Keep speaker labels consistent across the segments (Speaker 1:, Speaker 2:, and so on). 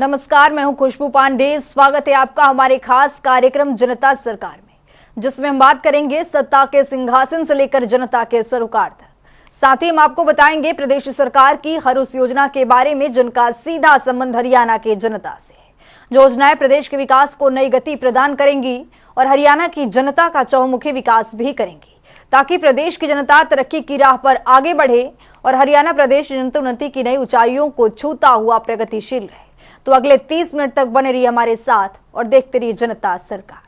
Speaker 1: नमस्कार, मैं हूं खुशबू पांडे। स्वागत है आपका हमारे खास कार्यक्रम जनता सरकार में, जिसमें हम बात करेंगे सत्ता के सिंहासन से लेकर जनता के सरोकार तक। साथ ही हम आपको बताएंगे प्रदेश सरकार की हर उस योजना के बारे में जिनका सीधा संबंध हरियाणा की जनता से है। योजनाएं प्रदेश के विकास को नई गति प्रदान करेंगी और हरियाणा की जनता का चहुमुखी विकास भी करेंगी, ताकि प्रदेश की जनता तरक्की की राह पर आगे बढ़े और हरियाणा प्रदेश जनोन्नति की नई ऊंचाइयों को छूता हुआ प्रगतिशील रहे। तो अगले 30 मिनट तक बने रहिए हमारे साथ और देखते रहिए जनता सरकार।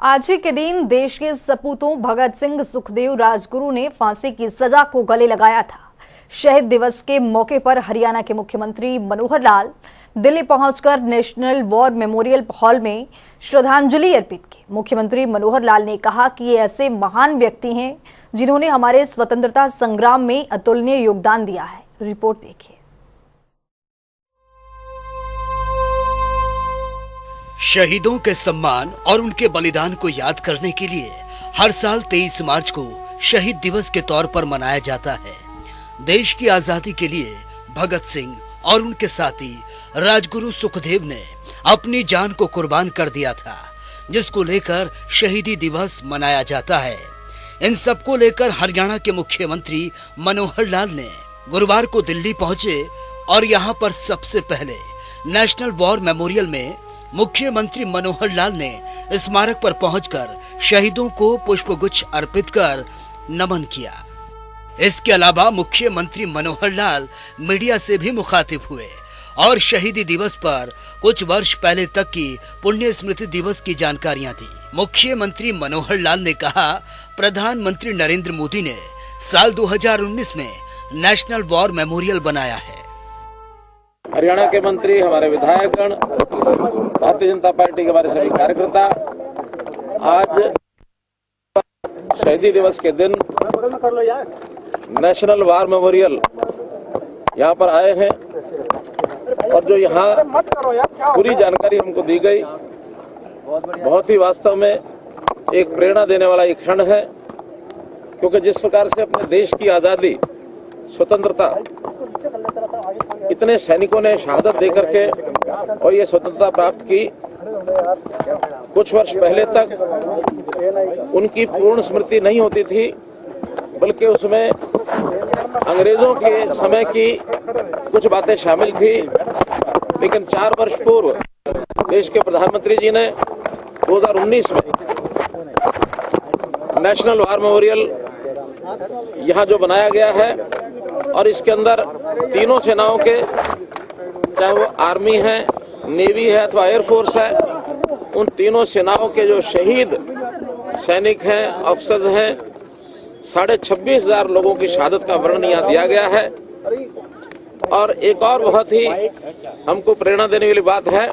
Speaker 1: आज ही के दिन देश के सपूतों भगत सिंह, सुखदेव, राजगुरु ने फांसी की सजा को गले लगाया था। शहीद दिवस के मौके पर हरियाणा के मुख्यमंत्री मनोहर लाल दिल्ली पहुंचकर नेशनल वॉर मेमोरियल हॉल में श्रद्धांजलि अर्पित की। मुख्यमंत्री मनोहर लाल ने कहा कि ये ऐसे महान व्यक्ति हैं जिन्होंने हमारे स्वतंत्रता संग्राम में अतुलनीय योगदान दिया है। रिपोर्ट देखिए।
Speaker 2: शहीदों के सम्मान और उनके बलिदान को याद करने के लिए हर साल 23 मार्च को शहीद दिवस के तौर पर मनाया जाता है। देश की आजादी के लिए भगत सिंह और उनके साथी राजगुरु सुखदेव ने अपनी जान को कुर्बान कर दिया था, जिसको लेकर शहीदी दिवस मनाया जाता है। इन सबको लेकर हरियाणा के मुख्यमंत्री मनोहर लाल ने गुरुवार को दिल्ली पहुंचे और यहां पर सबसे पहले नेशनल वॉर मेमोरियल में मुख्यमंत्री मनोहर लाल ने स्मारक पर पहुंचकर शहीदों को पुष्पगुच्छ अर्पित कर नमन किया। इसके अलावा मुख्यमंत्री मनोहर लाल मीडिया से भी मुखातिब हुए और शहीदी दिवस पर कुछ वर्ष पहले तक की पुण्य स्मृति दिवस की जानकारियां दी। मुख्यमंत्री मनोहर लाल ने कहा, प्रधानमंत्री नरेंद्र मोदी ने साल 2019 में नेशनल वॉर मेमोरियल बनाया है।
Speaker 3: हरियाणा के मंत्री, हमारे विधायकगण, भारतीय जनता पार्टी के हमारे सभी कार्यकर्ता आज शहीदी दिवस के दिन नेशनल वॉर मेमोरियल यहाँ पर आए हैं और जो यहाँ पूरी जानकारी हमको दी गई, बहुत ही वास्तव में एक प्रेरणा देने वाला एक क्षण है। क्योंकि जिस प्रकार से अपने देश की आजादी, स्वतंत्रता, इतने सैनिकों ने शहादत देकर के और ये स्वतंत्रता प्राप्त की, कुछ वर्ष पहले तक उनकी पूर्ण स्मृति नहीं होती थी, बल्कि उसमें अंग्रेजों के समय की कुछ बातें शामिल थी। लेकिन 4 वर्ष पूर्व देश के प्रधानमंत्री जी ने 2019 में नेशनल वॉर मेमोरियल यहाँ जो बनाया गया है और इसके अंदर तीनों सेनाओं के, चाहे वो आर्मी है, नेवी है अथवा एयरफोर्स है, उन तीनों सेनाओं के जो शहीद सैनिक हैं, अफसर हैं, 26,500 लोगों की शहादत का वर्णन यहाँ दिया गया है। और एक और बहुत ही हमको प्रेरणा देने वाली बात है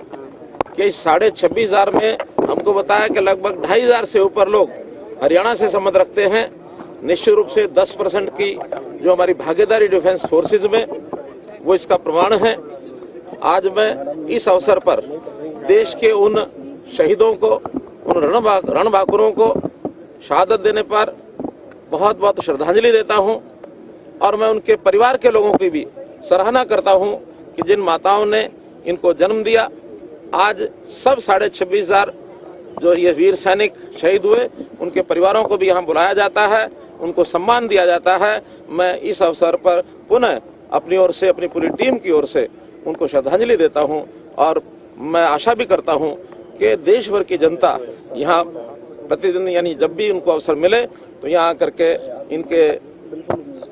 Speaker 3: कि इस 26,500 में हमको बताया कि लगभग 2,500 से ऊपर लोग हरियाणा से संबंध रखते हैं। निश्चित रूप से 10% की जो हमारी भागीदारी डिफेंस फोर्सेज में, वो इसका प्रमाण है। आज मैं इस अवसर पर देश के उन शहीदों को, उन रणबांकुरों को शहादत देने पर बहुत बहुत श्रद्धांजलि देता हूं और मैं उनके परिवार के लोगों की भी सराहना करता हूं कि जिन माताओं ने इनको जन्म दिया, आज सब 26,500 जो ये वीर सैनिक शहीद हुए, उनके परिवारों को भी यहाँ बुलाया जाता है, उनको सम्मान दिया जाता है। मैं इस अवसर पर पुनः अपनी ओर से, अपनी पूरी टीम की ओर से उनको श्रद्धांजलि देता हूं और मैं आशा भी करता हूं कि देश भर की जनता यहाँ प्रतिदिन, यानी जब भी उनको अवसर मिले तो यहाँ आकर के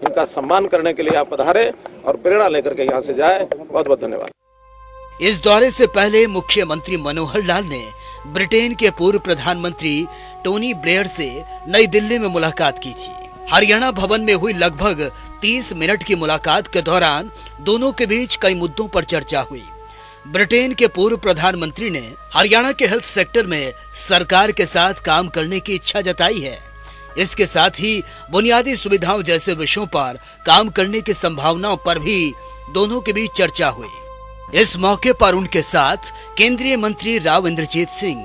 Speaker 3: इनका सम्मान करने के लिए आप पधारे और प्रेरणा लेकर के यहाँ से जाए। बहुत बहुत धन्यवाद।
Speaker 2: इस दौरे से पहले मुख्यमंत्री मनोहर लाल ने ब्रिटेन के पूर्व प्रधानमंत्री टोनी ब्लेयर से नई दिल्ली में मुलाकात की थी। हरियाणा भवन में हुई लगभग 30 मिनट की मुलाकात के दौरान दोनों के बीच कई मुद्दों पर चर्चा हुई। ब्रिटेन के पूर्व प्रधानमंत्री ने हरियाणा के हेल्थ सेक्टर में सरकार के साथ काम करने की इच्छा जताई है। इसके साथ ही बुनियादी सुविधाओं जैसे विषयों पर काम करने की संभावनाओं पर भी दोनों के बीच चर्चा हुई। इस मौके पर उनके साथ केंद्रीय मंत्री राव इंद्रजीत सिंह,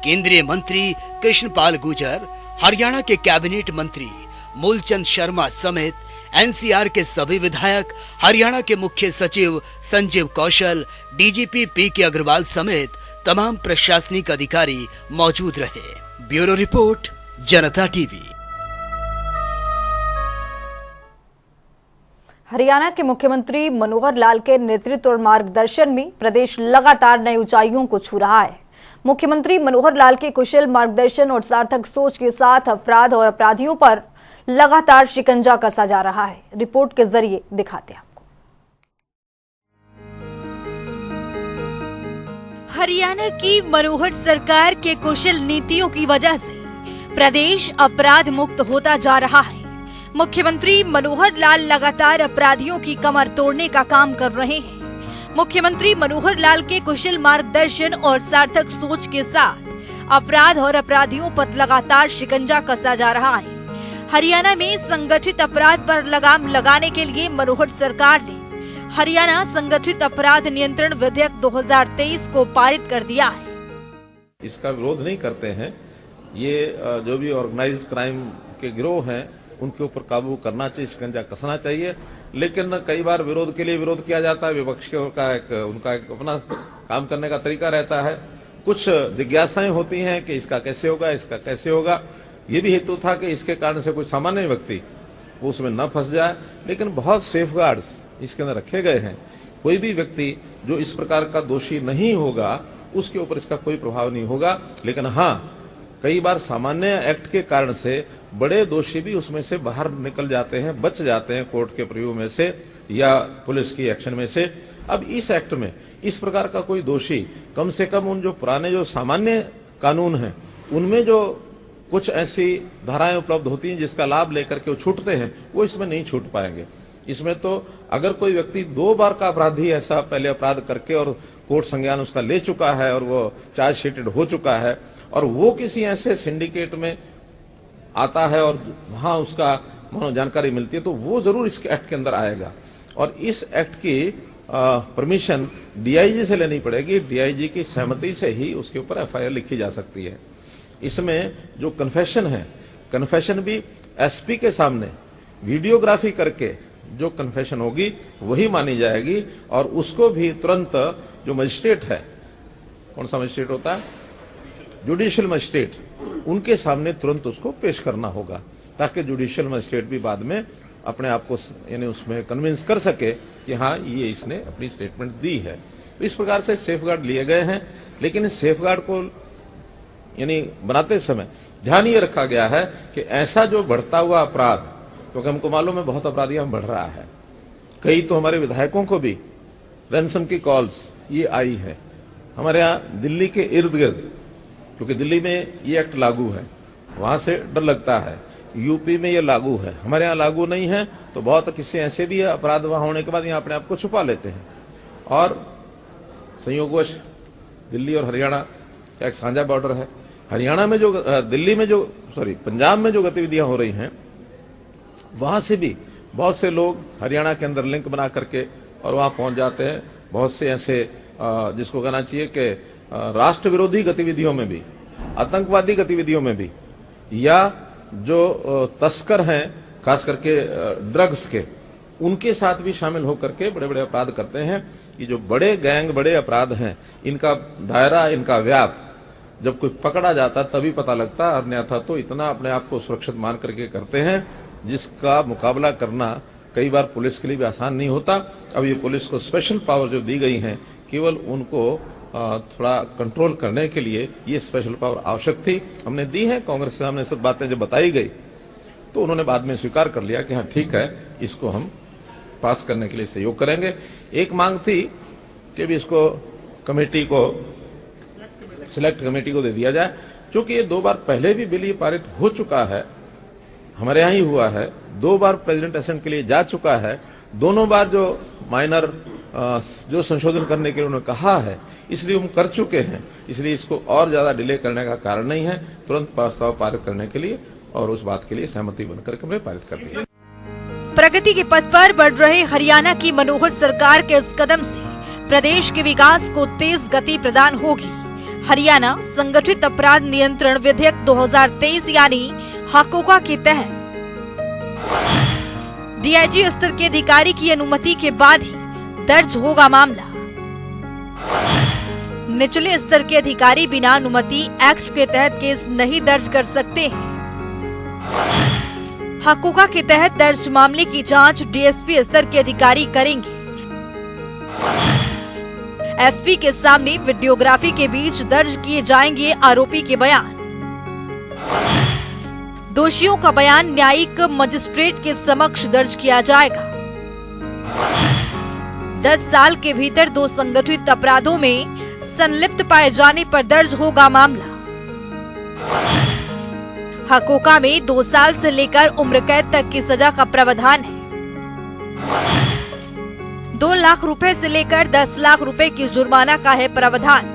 Speaker 2: केंद्रीय मंत्री कृष्णपाल गुर्जर, हरियाणा के कैबिनेट मंत्री मूलचंद शर्मा समेत एनसीआर के सभी विधायक, हरियाणा के मुख्य सचिव संजीव कौशल, डीजीपी पीके अग्रवाल समेत तमाम प्रशासनिक अधिकारी मौजूद रहे। ब्यूरो रिपोर्ट, जनता टीवी।
Speaker 1: हरियाणा के मुख्यमंत्री मनोहर लाल के नेतृत्व और मार्गदर्शन में प्रदेश लगातार नई ऊंचाइयों को छू रहा है। मुख्यमंत्री मनोहर लाल के कुशल मार्गदर्शन और सार्थक सोच के साथ अपराध और अपराधियों पर लगातार शिकंजा कसा जा रहा है। रिपोर्ट के जरिए दिखाते हैं आपको।
Speaker 4: हरियाणा की मनोहर सरकार के कुशल नीतियों की वजह से प्रदेश अपराध मुक्त होता जा रहा है। मुख्यमंत्री मनोहर लाल लगातार अपराधियों की कमर तोड़ने का काम कर रहे हैं। मुख्यमंत्री मनोहर लाल के कुशल मार्गदर्शन और सार्थक सोच के साथ अपराध और अपराधियों पर लगातार शिकंजा कसा जा रहा है। हरियाणा में संगठित अपराध पर लगाम लगाने के लिए मनोहर सरकार ने हरियाणा संगठित अपराध नियंत्रण विधेयक 2023 को पारित कर दिया है।
Speaker 3: इसका विरोध नहीं करते हैं। ये जो भी ऑर्गेनाइज्ड क्राइम के गिरोह हैं उनके ऊपर काबू करना चाहिए, शिकंजा कसना चाहिए। लेकिन कई बार विरोध के लिए विरोध किया जाता है। विपक्ष के उनका एक अपना काम करने का तरीका रहता है। कुछ जिज्ञासाएं होती हैं कि इसका कैसे होगा, इसका कैसे होगा। ये भी हेतु था कि इसके कारण से कोई सामान्य व्यक्ति वो उसमें न फंस जाए। लेकिन बहुत सेफगार्ड्स इसके अंदर रखे गए हैं। कोई भी व्यक्ति जो इस प्रकार का दोषी नहीं होगा उसके ऊपर इसका कोई प्रभाव नहीं होगा। लेकिन हाँ, कई बार सामान्य एक्ट के कारण से बड़े दोषी भी उसमें से बाहर निकल जाते हैं, बच जाते हैं कोर्ट के प्रयोग में से या पुलिस की एक्शन में से। अब इस एक्ट में इस प्रकार का कोई दोषी कम से कम उन जो पुराने जो सामान्य कानून हैं उनमें जो कुछ ऐसी धाराएं उपलब्ध होती हैं जिसका लाभ लेकर के वो छूटते हैं, वो इसमें नहीं छूट पाएंगे। इसमें तो अगर कोई व्यक्ति 2 बार का अपराधी ऐसा पहले अपराध करके और कोर्ट संज्ञान उसका ले चुका है और वो चार्जशीटेड हो चुका है और वो किसी ऐसे सिंडिकेट में आता है और वहां उसका मानो जानकारी मिलती है तो वो जरूर इस एक्ट के अंदर आएगा। और इस एक्ट की परमिशन डीआईजी से लेनी पड़ेगी। डीआईजी की सहमति से ही उसके ऊपर एफआईआर लिखी जा सकती है। इसमें जो कन्फेशन है, कन्फेशन भी एसपी के सामने वीडियोग्राफी करके जो कन्फेशन होगी वही मानी जाएगी और उसको भी तुरंत जो मजिस्ट्रेट है, कौन सा मजिस्ट्रेट होता है, जुडिशियल मजिस्ट्रेट, उनके सामने तुरंत उसको पेश करना होगा ताकि जुडिशियल मजिस्ट्रेट भी बाद में अपने आप को यानी उसमें कन्विंस कर सके कि हाँ ये इसने अपनी स्टेटमेंट दी है। तो इस प्रकार से सेफगार्ड लिए गए हैं। लेकिन इस सेफगार्ड को यानी बनाते समय ध्यान ये रखा गया है कि ऐसा जो बढ़ता हुआ अपराध, क्योंकि हमको मालूम है बहुत अपराधियों में बढ़ रहा है। कई तो हमारे विधायकों को भी रैंसम की कॉल्स ये आई है। हमारे यहाँ दिल्ली के इर्द गिर्द, क्योंकि दिल्ली में ये एक्ट लागू है, वहां से डर लगता है। यूपी में ये लागू है, हमारे यहाँ लागू नहीं है, तो बहुत किस्से ऐसे भी है अपराध वहां होने के बाद यहाँ अपने आप को छुपा लेते हैं। और संयोगवश दिल्ली और हरियाणा का एक साझा बॉर्डर है। हरियाणा में जो पंजाब में जो गतिविधियां हो रही हैं वहां से भी बहुत से लोग हरियाणा के अंदर लिंक बना करके और वहां पहुंच जाते हैं। बहुत से ऐसे जिसको कहना चाहिए कि राष्ट्र विरोधी गतिविधियों में भी, आतंकवादी गतिविधियों में भी, या जो तस्कर हैं खास करके ड्रग्स के, उनके साथ भी शामिल होकर के बड़े बड़े अपराध करते हैं। ये जो बड़े गैंग, बड़े अपराध हैं, इनका दायरा, इनका व्याप जब कोई पकड़ा जाता तभी पता लगता, अन्यथा तो इतना अपने आप को सुरक्षित मान करके करते हैं जिसका मुकाबला करना कई बार पुलिस के लिए भी आसान नहीं होता। अब ये पुलिस को स्पेशल पावर जो दी गई हैं, केवल उनको थोड़ा कंट्रोल करने के लिए ये स्पेशल पावर आवश्यक थी, हमने दी है। कांग्रेस के सामने सब बातें जब बताई गई तो उन्होंने बाद में स्वीकार कर लिया कि हाँ ठीक है, इसको हम पास करने के लिए सहयोग करेंगे। एक मांग थी कि भी इसको कमेटी को, सिलेक्ट कमेटी को दे दिया जाए, क्योंकि ये 2 बार पहले भी बिल ये पारित हो चुका है, हमारे यहाँ ही हुआ है। 2 बार प्रेसिडेंट असेंट के लिए जा चुका है। दोनों बार जो माइनर जो संशोधन करने के लिए उन्होंने कहा है, इसलिए हम कर चुके हैं। इसलिए इसको और ज्यादा डिले करने का कारण नहीं है। तुरंत प्रस्ताव पारित करने के लिए और उस बात के लिए सहमति बनकर हमने पारित कर दिया।
Speaker 4: प्रगति के पथ पर बढ़ रहे हरियाणा की मनोहर सरकार के इस कदम से प्रदेश के विकास को तेज गति प्रदान होगी। हरियाणा संगठित अपराध नियंत्रण विधेयक 2023 यानी हाकोका के तहत डीआईजी स्तर के अधिकारी की अनुमति के बाद ही दर्ज होगा मामला। निचले स्तर के अधिकारी बिना अनुमति एक्ट के तहत केस नहीं दर्ज कर सकते हैं। हाकोका के तहत दर्ज मामले की जांच डीएसपी स्तर के अधिकारी करेंगे। एसपी के सामने वीडियोग्राफी के बीच दर्ज किए जाएंगे आरोपी के बयान। दोषियों का बयान न्यायिक मजिस्ट्रेट के समक्ष दर्ज किया जाएगा। 10 साल के भीतर 2 संगठित अपराधों में संलिप्त पाए जाने पर दर्ज होगा मामला। हाकोका में 2 साल से लेकर उम्र कैद तक की सजा का प्रावधान है। 2 लाख रुपए से लेकर 10 लाख रुपए की जुर्माना का है प्रावधान।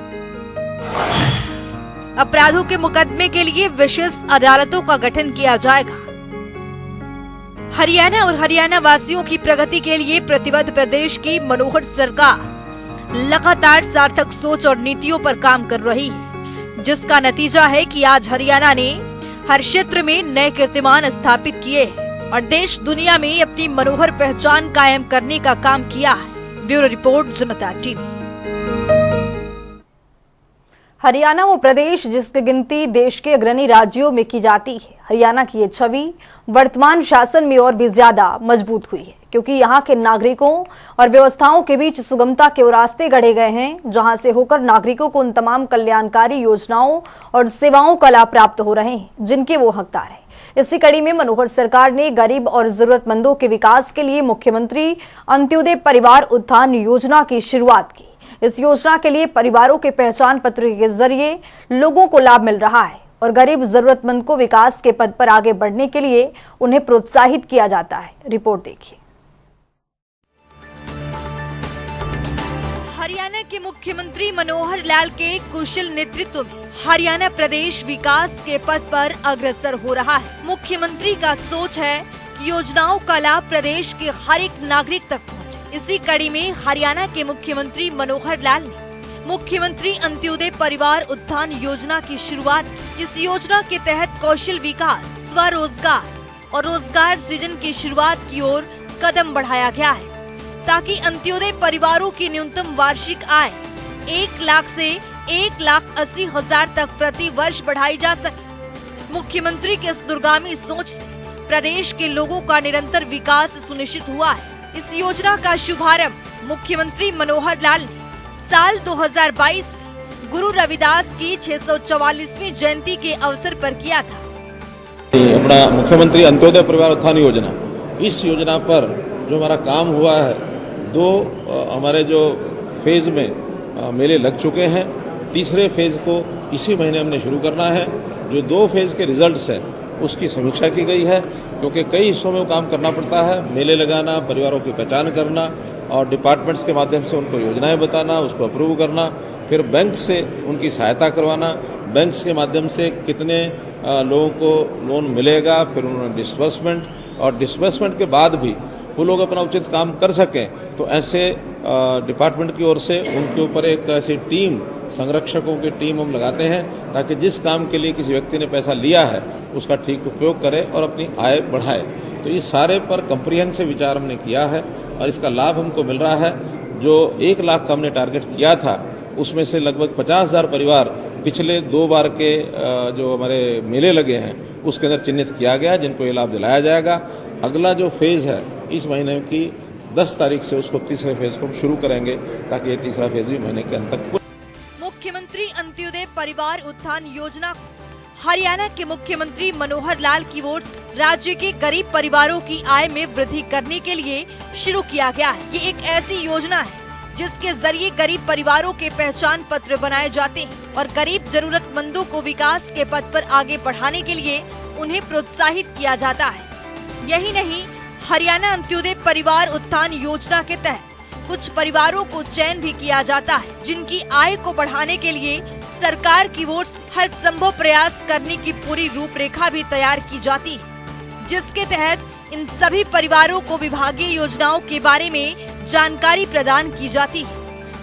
Speaker 4: अपराधों के मुकदमे के लिए विशेष अदालतों का गठन किया जाएगा। हरियाणा और हरियाणा वासियों की प्रगति के लिए प्रतिबद्ध प्रदेश की मनोहर सरकार लगातार सार्थक सोच और नीतियों पर काम कर रही है, जिसका नतीजा है कि आज हरियाणा ने हर क्षेत्र में नए कीर्तिमान स्थापित किए हैं और देश दुनिया में अपनी मनोहर पहचान कायम करने का काम किया है। ब्यूरो रिपोर्ट, जनता टीवी।
Speaker 1: हरियाणा वो प्रदेश जिसकी गिनती देश के अग्रणी राज्यों में की जाती है। हरियाणा की ये छवि वर्तमान शासन में और भी ज्यादा मजबूत हुई है, क्योंकि यहाँ के नागरिकों और व्यवस्थाओं के बीच सुगमता के वो रास्ते गढ़े गए हैं, जहाँ से होकर नागरिकों को उन तमाम कल्याणकारी योजनाओं और सेवाओं का लाभ प्राप्त हो रहे हैं जिनके वो हकदार है। इसी कड़ी में मनोहर सरकार ने गरीब और जरूरतमंदों के विकास के लिए मुख्यमंत्री अंत्योदय परिवार उत्थान योजना की शुरुआत की। इस योजना के लिए परिवारों के पहचान पत्र के जरिए लोगों को लाभ मिल रहा है और गरीब जरूरतमंद को विकास के पद पर आगे बढ़ने के लिए उन्हें प्रोत्साहित किया जाता है। रिपोर्ट देखिए।
Speaker 4: हरियाणा के मुख्यमंत्री मनोहर लाल के कुशल नेतृत्व में हरियाणा प्रदेश विकास के पथ पर अग्रसर हो रहा है। मुख्यमंत्री का सोच है कि योजनाओं का लाभ प्रदेश के हर एक नागरिक तक पहुंचे। इसी कड़ी में हरियाणा के मुख्यमंत्री मनोहर लाल ने मुख्यमंत्री अंत्योदय परिवार उत्थान योजना की शुरुआत। इस योजना के तहत कौशल विकास, स्वरोजगार और रोजगार सृजन की शुरुआत की ओर कदम बढ़ाया गया है, ताकि अंत्योदय परिवारों की न्यूनतम वार्षिक आय 1 लाख से 1,80,000 तक प्रति वर्ष बढ़ाई जा सके। मुख्यमंत्री के इस दूरगामी सोच से प्रदेश के लोगों का निरंतर विकास सुनिश्चित हुआ है। इस योजना का शुभारंभ मुख्यमंत्री मनोहर लाल ने साल 2022 में गुरु रविदास की 644वीं जयंती के अवसर पर किया था।
Speaker 3: अपना मुख्यमंत्री अंत्योदय परिवार उत्थान योजना, इस योजना पर जो हमारा काम हुआ है, 2 हमारे जो फेज में मेले लग चुके हैं। तीसरे फेज को इसी महीने हमने शुरू करना है। जो 2 फेज के रिजल्ट्स हैं उसकी समीक्षा की गई है, क्योंकि कई हिस्सों में वो काम करना पड़ता है। मेले लगाना, परिवारों की पहचान करना और डिपार्टमेंट्स के माध्यम से उनको योजनाएं बताना, उसको अप्रूव करना, फिर बैंक से उनकी सहायता करवाना, बैंक्स के माध्यम से कितने लोगों को लोन मिलेगा, फिर उन्होंने डिस्बर्समेंट, और डिस्बर्समेंट के बाद भी वो लोग अपना उचित काम कर सकें, तो ऐसे डिपार्टमेंट की ओर से उनके ऊपर एक ऐसी टीम, संरक्षकों की टीम हम लगाते हैं, ताकि जिस काम के लिए किसी व्यक्ति ने पैसा लिया है उसका ठीक उपयोग करे और अपनी आय बढ़ाए। तो इस सारे पर कंप्रीहेंसिव विचार हमने किया है और इसका लाभ हमको मिल रहा है। जो 1 लाख का हमने टारगेट किया था, उसमें से लगभग 50,000 परिवार पिछले 2 बार के जो हमारे मेले लगे हैं उसके अंदर चिन्हित किया गया, जिनको ये लाभ दिलाया जाएगा। अगला जो फेज़ है इस महीने की 10 तारीख से उसको तीसरे फेज को हम शुरू करेंगे, ताकि ये तीसरा फेज भी महीने के अंत तक।
Speaker 4: मुख्यमंत्री अंत्योदय परिवार उत्थान योजना हरियाणा के मुख्यमंत्री मनोहर लाल की ओर से राज्य के गरीब परिवारों की आय में वृद्धि करने के लिए शुरू किया गया है। ये एक ऐसी योजना है जिसके जरिए गरीब परिवारों के पहचान पत्र बनाए जाते हैं और गरीब जरूरतमंदों को विकास के पथ पर आगे बढ़ाने के लिए उन्हें प्रोत्साहित किया जाता है। यही नहीं, हरियाणा अंत्योदय परिवार उत्थान योजना के तहत कुछ परिवारों को चयन भी किया जाता है, जिनकी आय को बढ़ाने के लिए सरकार की ओर से हर संभव प्रयास करने की पूरी रूपरेखा भी तैयार की जाती है, जिसके तहत इन सभी परिवारों को विभागीय योजनाओं के बारे में जानकारी प्रदान की जाती है।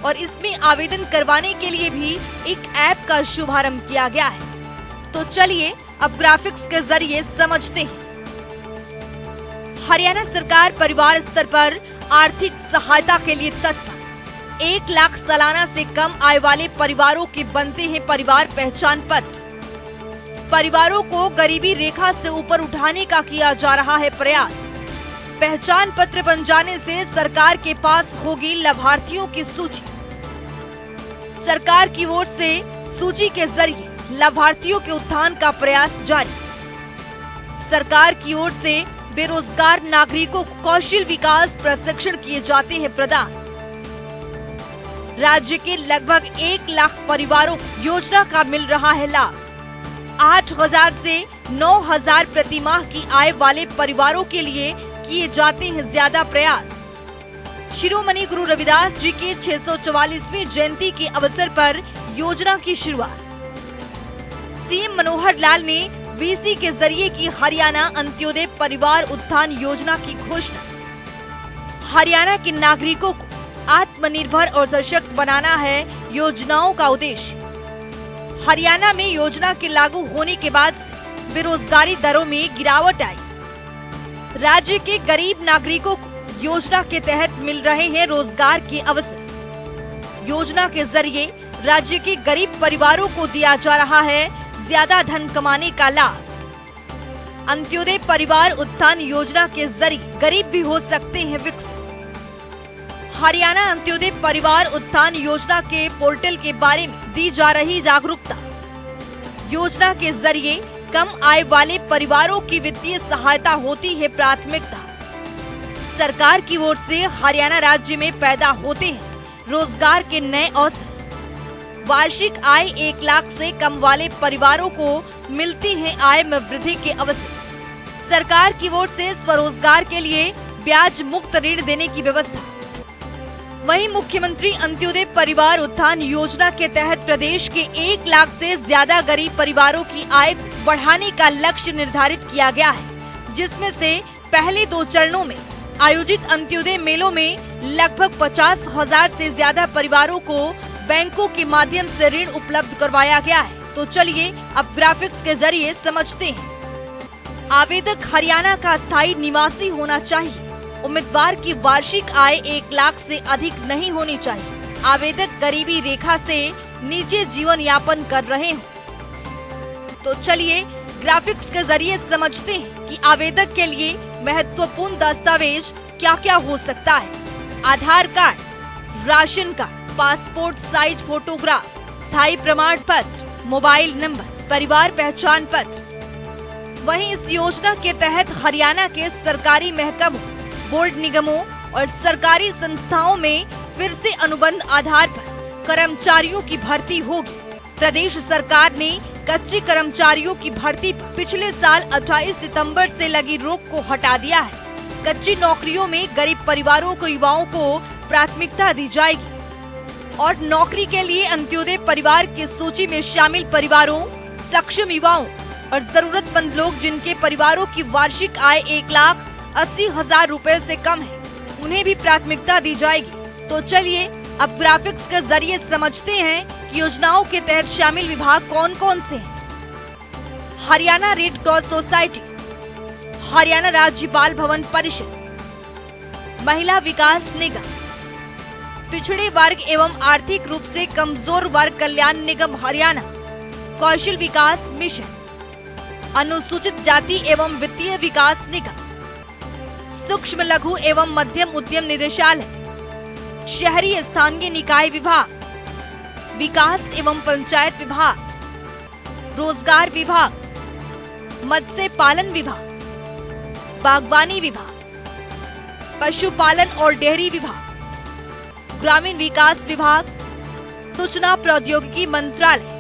Speaker 4: और इसमें आवेदन करवाने के लिए भी एक ऐप का शुभारंभ किया गया है। तो चलिए अब ग्राफिक्स के जरिए समझते हैं। हरियाणा सरकार परिवार स्तर पर आर्थिक सहायता के लिए तत्पर। 1 लाख सालाना से कम आय वाले परिवारों के बनते हैं परिवार पहचान पत्र। परिवारों को गरीबी रेखा से ऊपर उठाने का किया जा रहा है प्रयास। पहचान पत्र बन जाने से सरकार के पास होगी लाभार्थियों की सूची। सरकार की ओर से सूची के जरिए लाभार्थियों के उत्थान का प्रयास जारी। सरकार की ओर से बेरोजगार नागरिकों को कौशल विकास प्रशिक्षण किए जाते हैं प्रदान। राज्य के लगभग 1 लाख परिवारों को योजना का मिल रहा है लाभ। 8,000 से 9,000 प्रति माह की आय वाले परिवारों के लिए किए जाते हैं ज्यादा प्रयास। शिरोमणि गुरु रविदास जी के 644वीं जयंती के अवसर पर योजना की शुरुआत। सीएम मनोहर लाल ने वीसी के जरिए की हरियाणा अंत्योदय परिवार उत्थान योजना की घोषणा। हरियाणा के नागरिकों को आत्मनिर्भर और सशक्त बनाना है योजनाओं का उद्देश्य। हरियाणा में योजना के लागू होने के बाद से बेरोजगारी दरों में गिरावट आई। राज्य के गरीब नागरिकों को योजना के तहत मिल रहे हैं रोजगार के अवसर। योजना के जरिए राज्य के गरीब परिवारों को दिया जा रहा है ज्यादा धन कमाने का लाभ। अंत्योदय परिवार उत्थान योजना के जरिए गरीब भी हो सकते हैं विकसित। हरियाणा अंत्योदय परिवार उत्थान योजना के पोर्टल के बारे में दी जा रही जागरूकता। योजना के जरिए कम आय वाले परिवारों की वित्तीय सहायता होती है प्राथमिकता। सरकार की ओर से हरियाणा राज्य में पैदा होते हैं रोजगार के नए अवसर। वार्षिक आय 1 लाख से कम वाले परिवारों को मिलती है आय में वृद्धि के अवसर। सरकार की ओर से स्वरोजगार के लिए ब्याज मुक्त ऋण देने की व्यवस्था। वहीं मुख्यमंत्री अंत्योदय परिवार उत्थान योजना के तहत प्रदेश के 1 लाख से ज्यादा गरीब परिवारों की आय बढ़ाने का लक्ष्य निर्धारित किया गया है, जिसमें से पहले 2 चरणों में आयोजित अंत्योदय मेलों में लगभग 50,000 से ज्यादा परिवारों को बैंकों के माध्यम से ऋण उपलब्ध करवाया गया है। तो चलिए अब ग्राफिक्स के जरिए समझते हैं। आवेदक हरियाणा का स्थायी निवासी होना चाहिए। उम्मीदवार की वार्षिक आय 1 लाख से अधिक नहीं होनी चाहिए। आवेदक गरीबी रेखा से नीचे जीवन यापन कर रहे हैं। तो चलिए ग्राफिक्स के जरिए समझते हैं कि आवेदक के लिए महत्वपूर्ण दस्तावेज क्या क्या हो सकता है। Aadhaar card, ration card, passport size photograph, स्थायी प्रमाण पत्र, मोबाइल नंबर, परिवार पहचान पत्र। वहीं इस योजना के तहत हरियाणा के सरकारी महकमों, बोर्ड निगमों और सरकारी संस्थाओं में फिर से अनुबंध आधार पर कर्मचारियों की भर्ती होगी। प्रदेश सरकार ने कच्चे कर्मचारियों की भर्ती पर पिछले साल 28 सितंबर से लगी रोक को हटा दिया है। कच्ची नौकरियों में गरीब परिवारों को युवाओं को प्राथमिकता दी जाएगी और नौकरी के लिए अंत्योदय परिवार की सूची में शामिल परिवारों, सक्षम युवाओं और जरूरतमंद लोग जिनके परिवारों की वार्षिक आय 1,80,000 रुपए से कम है, उन्हें भी प्राथमिकता दी जाएगी। तो चलिए अब ग्राफिक्स के जरिए समझते हैं कि योजनाओं के तहत शामिल विभाग कौन कौन से हैं। Haryana red cross society, Haryana राज्य बाल भवन परिषद, महिला विकास निगम, पिछड़े वर्ग एवं आर्थिक रूप से कमजोर वर्ग कल्याण निगम हरियाणा, कौशल विकास मिशन, अनुसूचित जाति एवं वित्तीय विकास निगम, सूक्ष्म लघु एवं मध्यम उद्यम निदेशालय, शहरी स्थानीय निकाय विभाग, विकास एवं पंचायत विभाग, रोजगार विभाग, मत्स्य पालन विभाग, बागवानी विभाग, पशुपालन और डेयरी विभाग, ग्रामीण विकास विभाग, सूचना प्रौद्योगिकी मंत्रालय।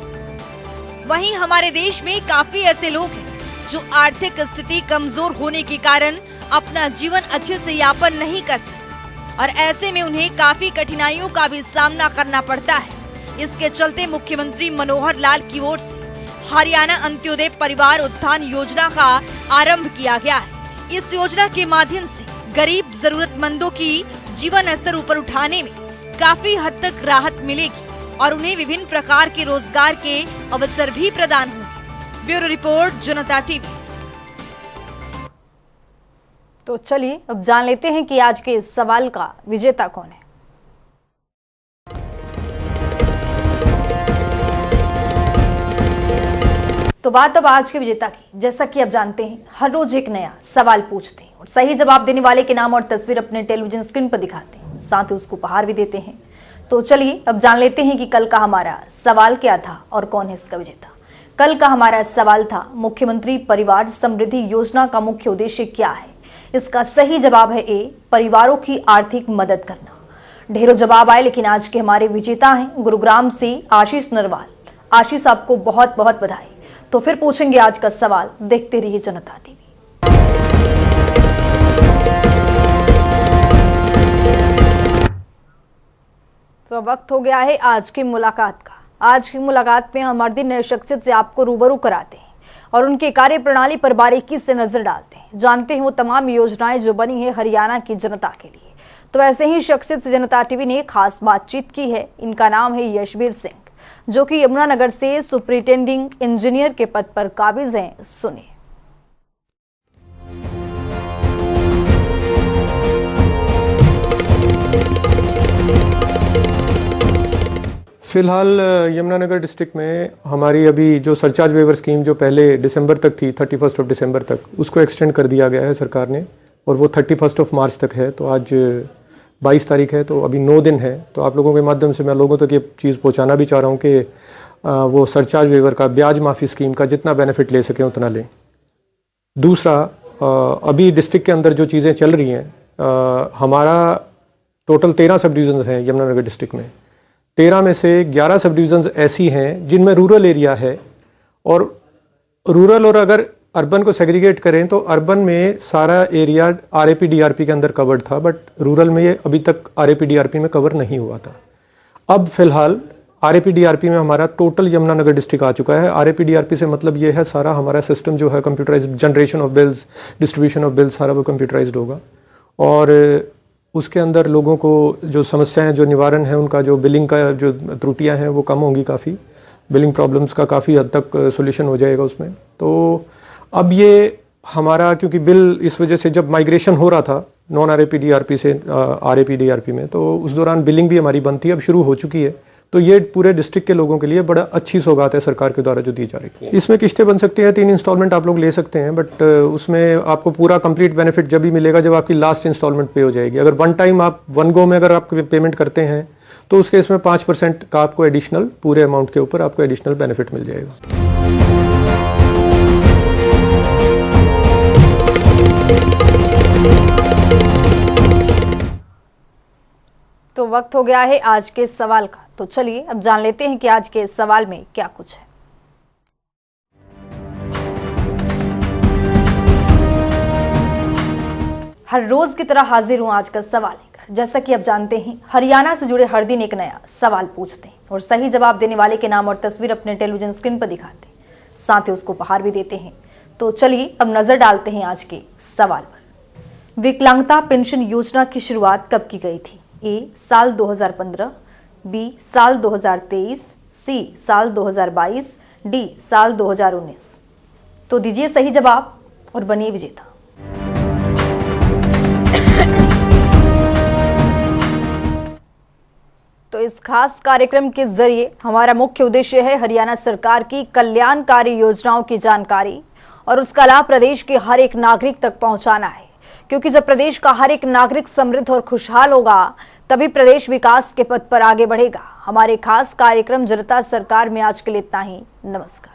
Speaker 4: वहीं हमारे देश में काफी ऐसे लोग हैं जो आर्थिक स्थिति कमजोर होने के कारण अपना जीवन अच्छे से यापन नहीं कर सकते और ऐसे में उन्हें काफी कठिनाइयों का भी सामना करना पड़ता है। इसके चलते मुख्यमंत्री मनोहर लाल की ओर से हरियाणा अंत्योदय परिवार उत्थान योजना का आरंभ किया गया है। इस योजना के माध्यम से गरीब जरूरतमंदों की जीवन स्तर ऊपर उठाने में काफी हद तक राहत मिलेगी और उन्हें विभिन्न प्रकार के रोजगार के अवसर भी प्रदान होंगे। ब्यूरो रिपोर्ट, जनता टीवी।
Speaker 1: तो चलिए अब जान लेते हैं कि आज के इस सवाल का विजेता कौन है। तो बात अब आज के विजेता की। जैसा कि आप जानते हैं, हर रोज एक नया सवाल पूछते हैं और सही जवाब देने वाले के नाम और तस्वीर अपने टेलीविजन स्क्रीन पर दिखाते हैं, साथ ही उसको उपहार भी देते हैं। तो चलिए अब जान लेते हैं कि कल का हमारा सवाल क्या था और कौन है इसका विजेता। कल का हमारा सवाल था, मुख्यमंत्री परिवार समृद्धि योजना का मुख्य उद्देश्य क्या है? इसका सही जवाब है ए, परिवारों की आर्थिक मदद करना। ढेरों जवाब आए, लेकिन आज के हमारे विजेता हैं गुरुग्राम से आशीष नरवाल। आशीष, आपको बहुत बहुत बधाई। तो फिर पूछेंगे आज का सवाल, देखते रहिए जनता टीवी। तो वक्त हो गया है आज की मुलाकात का। आज की मुलाकात में हम हर दिन नए शख्सियत से आपको रूबरू कराते हैं और उनकी कार्य प्रणाली पर बारीकी से नजर डालते हैं, जानते हैं वो तमाम योजनाएं जो बनी है हरियाणा की जनता के लिए। तो ऐसे ही शख्सियत से जनता टीवी ने खास बातचीत की है। इनका नाम है यशवीर सिंह, जो कि यमुनानगर से सुपरिटेंडिंग इंजीनियर के पद पर काबिज हैं। सुनिए।
Speaker 5: फिलहाल यमुनानगर डिस्ट्रिक्ट में हमारी अभी जो सरचार्ज वेवर स्कीम जो पहले दिसंबर तक थी, 31 दिसंबर तक, उसको एक्सटेंड कर दिया गया है सरकार ने और वो 31 मार्च तक है। तो आज 22 तारीख है, तो अभी 9 दिन है। तो आप लोगों के माध्यम से मैं लोगों तक ये चीज़ पहुंचाना भी चाह रहा हूँ कि वो सरचार्ज वेवर का ब्याज माफ़ी स्कीम का जितना बेनिफिट ले सकें उतना लें। दूसरा, अभी डिस्ट्रिक्ट के अंदर जो चीज़ें चल रही हैं, हमारा टोटल 13 सब डिवीज़न्स हैं यमुनानगर डिस्ट्रिक्ट में। 13 में से 11 सब डिवीज़न्स ऐसी हैं जिनमें रूरल एरिया है, और रूरल और अगर अर्बन को सेग्रीगेट करें तो अर्बन में सारा एरिया आरएपी डीआरपी के अंदर कवर्ड था, बट रूरल में ये अभी तक आरएपी डीआरपी में कवर नहीं हुआ था। अब फिलहाल आरएपी डीआरपी में हमारा टोटल यमुनानगर डिस्ट्रिक्ट आ चुका है। आरएपी डीआरपी से मतलब ये है सारा हमारा सिस्टम जो है computerised, generation of bills, distribution of bills, सारा वो कंप्यूटराइज्ड होगा। और उसके अंदर लोगों को जो समस्याएं, जो निवारण है उनका, जो बिलिंग का जो त्रुटियां हैं वो कम होंगी काफ़ी। बिलिंग प्रॉब्लम्स का काफ़ी हद तक सोल्यूशन हो जाएगा उसमें। तो अब ये हमारा, क्योंकि बिल इस वजह से जब माइग्रेशन हो रहा था नॉन आरएपी डीआरपी से आरएपी डीआरपी में, तो उस दौरान बिलिंग भी हमारी बंद थी, अब शुरू हो चुकी है। तो ये पूरे डिस्ट्रिक्ट के लोगों के लिए बड़ा अच्छी सौगात है सरकार के द्वारा जो दी जा रही है। इसमें किस्तें बन सकती हैं, 3 इंस्टॉलमेंट आप लोग ले सकते हैं, बट उसमें आपको पूरा कंप्लीट बेनिफिट जब भी मिलेगा जब आपकी लास्ट इंस्टॉलमेंट पे हो जाएगी। अगर वन टाइम आप वन गो में अगर आप पेमेंट करते हैं तो उसके इसमें 5% का आपको एडिशनल, पूरे अमाउंट के ऊपर आपको एडिशनल बेनिफिट मिल जाएगा।
Speaker 1: तो वक्त हो गया है आज के सवाल का। तो चलिए अब जान लेते हैं कि आज के सवाल में क्या कुछ है। हर रोज की तरह हाजिर हूं आज का सवाल लेकर। जैसा कि आप जानते हैं, हरियाणा से जुड़े हर दिन एक नया सवाल पूछते हैं और सही जवाब देने वाले के नाम और तस्वीर अपने टेलीविजन स्क्रीन पर दिखाते हैं, साथ ही उसको उपहार भी देते हैं। तो चलिए अब नजर डालते हैं आज के सवाल पर। विकलांगता पेंशन योजना की शुरुआत कब की गई थी? ए, साल 2015, बी, साल 2023, सी, साल 2022, डी, साल 2019। तो दीजिए सही जवाब और बनिए विजेता। तो इस खास कार्यक्रम के जरिए हमारा मुख्य उद्देश्य है हरियाणा सरकार की कल्याणकारी योजनाओं की जानकारी और उसका लाभ प्रदेश के हर एक नागरिक तक पहुंचाना है, क्योंकि जब प्रदेश का हर एक नागरिक समृद्ध और खुशहाल होगा तभी प्रदेश विकास के पथ पर आगे बढ़ेगा। हमारे खास कार्यक्रम जनता सरकार में आज के लिए इतना ही। नमस्कार।